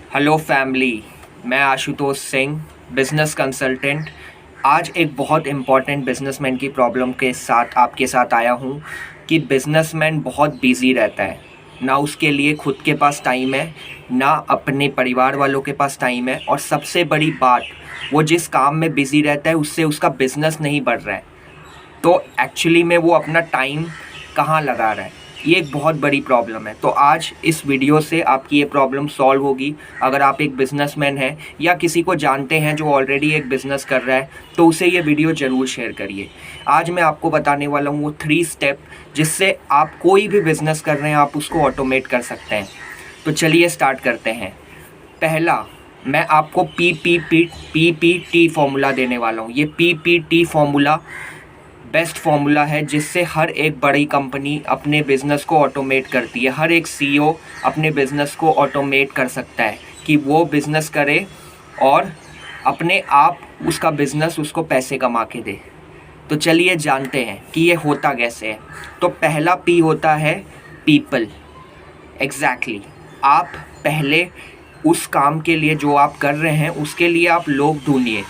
Hello family. मैं Ashutosh Singh, business consultant. आज एक बहुत इम्पॉर्टेंट बिजनेसमैन की प्रॉब्लम के साथ आपके साथ आया हूँ कि बिजनेसमैन बहुत बिजी रहता है। ना उसके लिए खुद के पास टाइम है, ना अपने परिवार वालों के पास टाइम है, और सबसे बड़ी बात, वो जिस काम में बिजी रहता है उससे उसका बिजनेस नहीं बढ़ रहा है। तो एक्चुअली में वो अपना टाइम कहाँ लगा रहा है, ये एक बहुत बड़ी प्रॉब्लम है। तो आज इस वीडियो से आपकी ये प्रॉब्लम सॉल्व होगी। अगर आप एक बिजनेसमैन हैं या किसी को जानते हैं जो ऑलरेडी एक बिज़नेस कर रहा है, तो उसे ये वीडियो ज़रूर शेयर करिए। आज मैं आपको बताने वाला हूँ वो 3 स्टेप जिससे आप कोई भी बिज़नेस कर रहे हैं आप उसको ऑटोमेट कर सकते हैं। तो चलिए स्टार्ट करते हैं। पहला, मैं आपको PPT फॉर्मूला देने वाला हूँ। ये PPT फॉर्मूला बेस्ट फॉर्मूला है जिससे हर एक बड़ी कंपनी अपने बिज़नेस को ऑटोमेट करती है। हर एक CEO अपने बिज़नेस को ऑटोमेट कर सकता है कि वो बिज़नेस करे और अपने आप उसका बिज़नेस उसको पैसे कमा के दे। तो चलिए जानते हैं कि ये होता कैसे है। तो पहला P होता है पीपल। एग्जैक्टली आप पहले उस काम के लिए जो आप कर रहे हैं उसके लिए आप लोग ढूंढिए।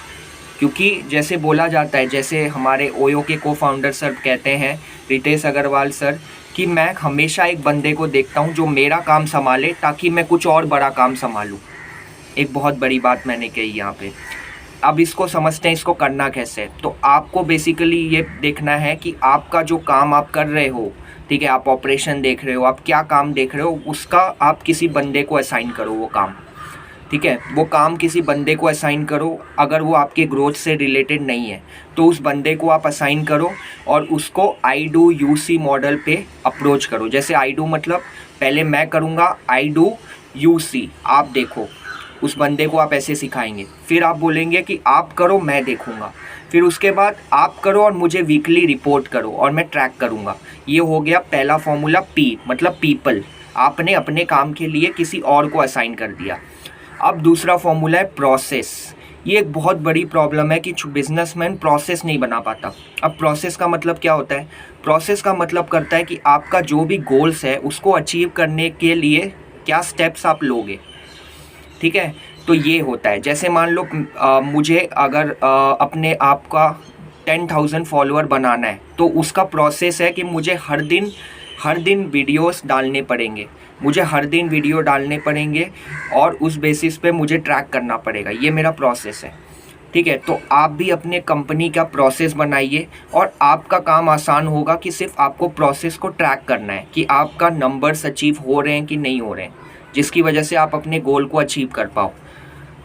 क्योंकि जैसे बोला जाता है, जैसे हमारे ओयो के को फाउंडर सर कहते हैं, रितेश अग्रवाल सर, कि मैं हमेशा एक बंदे को देखता हूं जो मेरा काम संभाले ताकि मैं कुछ और बड़ा काम संभालूं। एक बहुत बड़ी बात मैंने कही यहाँ पे। अब इसको समझते हैं, इसको करना कैसे है। तो आपको बेसिकली ये देखना है कि आपका जो काम आप कर रहे हो, ठीक है, आप ऑपरेशन देख रहे हो, आप क्या काम देख रहे हो, उसका आप किसी बंदे को असाइन करो वो काम। ठीक है, वो काम किसी बंदे को असाइन करो। अगर वो आपके ग्रोथ से रिलेटेड नहीं है तो उस बंदे को आप असाइन करो और उसको I do you see model पे अप्रोच करो। जैसे आई डू मतलब पहले मैं करूँगा, आई डू यू सी आप देखो। उस बंदे को आप ऐसे सिखाएंगे, फिर आप बोलेंगे कि आप करो मैं देखूँगा, फिर उसके बाद आप करो और मुझे वीकली रिपोर्ट करो और मैं ट्रैक करूँगा। ये हो गया पहला फॉर्मूला। पी मतलब पीपल, आपने अपने काम के लिए किसी और को असाइन कर दिया। अब दूसरा फॉर्मूला है प्रोसेस। ये एक बहुत बड़ी प्रॉब्लम है कि बिजनेसमैन प्रोसेस नहीं बना पाता। अब प्रोसेस का मतलब क्या होता है? प्रोसेस का मतलब करता है कि आपका जो भी गोल्स है उसको अचीव करने के लिए क्या स्टेप्स आप लोगे। ठीक है, तो ये होता है। जैसे मान लो मुझे अगर अपने आप का 10,000 फॉलोअर बनाना है तो उसका प्रोसेस है कि मुझे हर दिन वीडियोस डालने पड़ेंगे, मुझे हर दिन वीडियो डालने पड़ेंगे और उस बेसिस पे मुझे ट्रैक करना पड़ेगा। ये मेरा प्रोसेस है। ठीक है, तो आप भी अपने कंपनी का प्रोसेस बनाइए और आपका काम आसान होगा कि सिर्फ आपको प्रोसेस को ट्रैक करना है कि आपका नंबर्स अचीव हो रहे हैं कि नहीं हो रहे हैं, जिसकी वजह से आप अपने गोल को अचीव कर पाओ।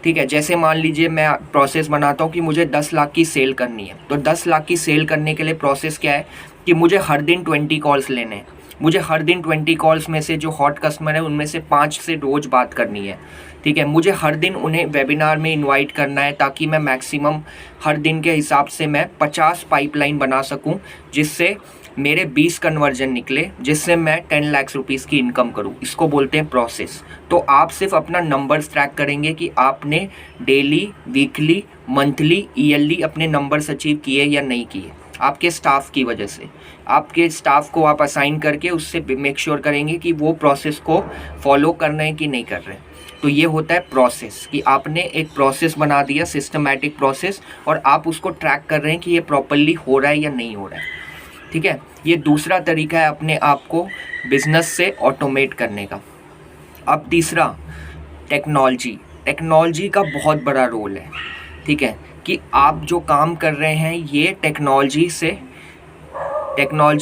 ठीक है, जैसे मान लीजिए मैं प्रोसेस बनाता हूँ कि मुझे 10 लाख की सेल करनी है। तो 10 लाख की सेल करने के लिए प्रोसेस क्या है कि मुझे हर दिन 20 कॉल्स लेने हैं। मुझे हर दिन 20 कॉल्स में से जो हॉट कस्टमर है उनमें से 5 से रोज़ बात करनी है। ठीक है, मुझे हर दिन उन्हें वेबिनार में इनवाइट करना है ताकि मैं मैक्सिमम हर दिन के हिसाब से मैं 50 पाइपलाइन बना सकूं, जिससे मेरे 20 कन्वर्जन निकले, जिससे मैं 10 लाख रुपीज़ की इनकम करूं। इसको बोलते हैं प्रोसेस। तो आप सिर्फ अपना नंबर्स ट्रैक करेंगे कि आपने डेली, वीकली, मंथली, ईयरली अपने नंबर्स अचीव किए या नहीं किए। आपके स्टाफ की वजह से, आपके स्टाफ को आप असाइन करके उससे मेक श्योर करेंगे कि वो प्रोसेस को फॉलो कर रहे हैं कि नहीं कर रहे हैं। तो ये होता है प्रोसेस, कि आपने एक प्रोसेस बना दिया, सिस्टमैटिक प्रोसेस, और आप उसको ट्रैक कर रहे हैं कि ये प्रॉपरली हो रहा है या नहीं हो रहा है। ठीक है, ये दूसरा तरीका है अपने आप को बिजनेस से ऑटोमेट करने का। अब तीसरा, टेक्नोलॉजी। टेक्नोलॉजी का बहुत बड़ा रोल है। ठीक है, कि आप जो काम कर रहे हैं ये टेक्नोलॉजी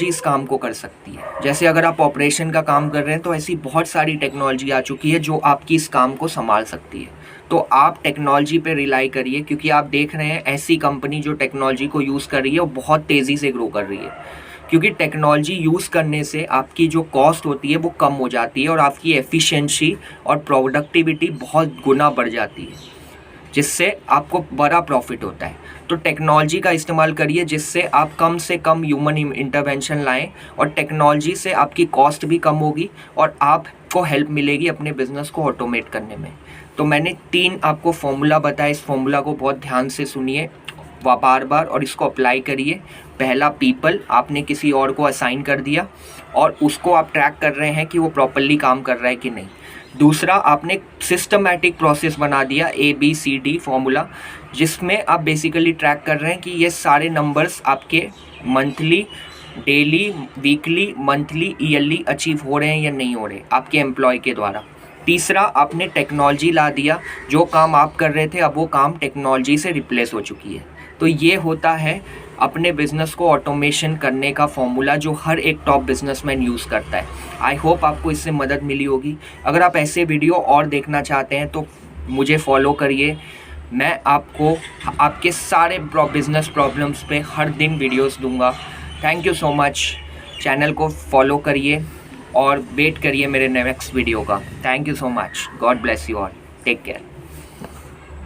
इस काम को कर सकती है। जैसे अगर आप ऑपरेशन का काम कर रहे हैं तो ऐसी बहुत सारी टेक्नोलॉजी आ चुकी है जो आपकी इस काम को संभाल सकती है। तो आप टेक्नोलॉजी पे रिलाई करिए, क्योंकि आप देख रहे हैं ऐसी कंपनी जो टेक्नोलॉजी को यूज़ कर रही है वो बहुत तेज़ी से ग्रो कर रही है। क्योंकि टेक्नोलॉजी यूज़ करने से आपकी जो कॉस्ट होती है वो कम हो जाती है और आपकी एफिशिएंसी और प्रोडक्टिविटी बहुत गुना बढ़ जाती है, जिससे आपको बड़ा प्रॉफिट होता है। तो टेक्नोलॉजी का इस्तेमाल करिए जिससे आप कम से कम ह्यूमन इंटरवेंशन लाएं, और टेक्नोलॉजी से आपकी कॉस्ट भी कम होगी और आपको हेल्प मिलेगी अपने बिजनेस को ऑटोमेट करने में। तो मैंने 3 आपको फॉर्मूला बताया, इस फॉर्मूला को बहुत ध्यान से सुनिए बार बार और इसको अप्लाई करिए। पहला, पीपल, आपने किसी और को असाइन कर दिया और उसको आप ट्रैक कर रहे हैं कि वो प्रॉपरली काम कर रहा है कि नहीं। दूसरा, आपने सिस्टमैटिक प्रोसेस बना दिया ABCD फॉर्मूला, जिसमें आप बेसिकली ट्रैक कर रहे हैं कि ये सारे नंबर्स आपके monthly, daily, weekly, monthly, yearly achieve हो रहे हैं या नहीं हो रहे आपके एम्प्लॉय के द्वारा। तीसरा, आपने टेक्नोलॉजी ला दिया, जो काम आप कर रहे थे अब वो काम टेक्नोलॉजी से रिप्लेस हो चुकी है। तो ये होता है अपने बिज़नेस को ऑटोमेशन करने का फॉर्मूला, जो हर एक टॉप बिजनेसमैन यूज़ करता है। आई होप आपको इससे मदद मिली होगी। अगर आप ऐसे वीडियो और देखना चाहते हैं तो मुझे फॉलो करिए। मैं आपको आपके सारे बिजनेस प्रॉब्लम्स पे हर दिन वीडियोस दूंगा। Thank you so much. Channel को फॉलो करिए और वेट करिए मेरे नेक्स्ट वीडियो का। Thank you so much. God bless you all. Take care.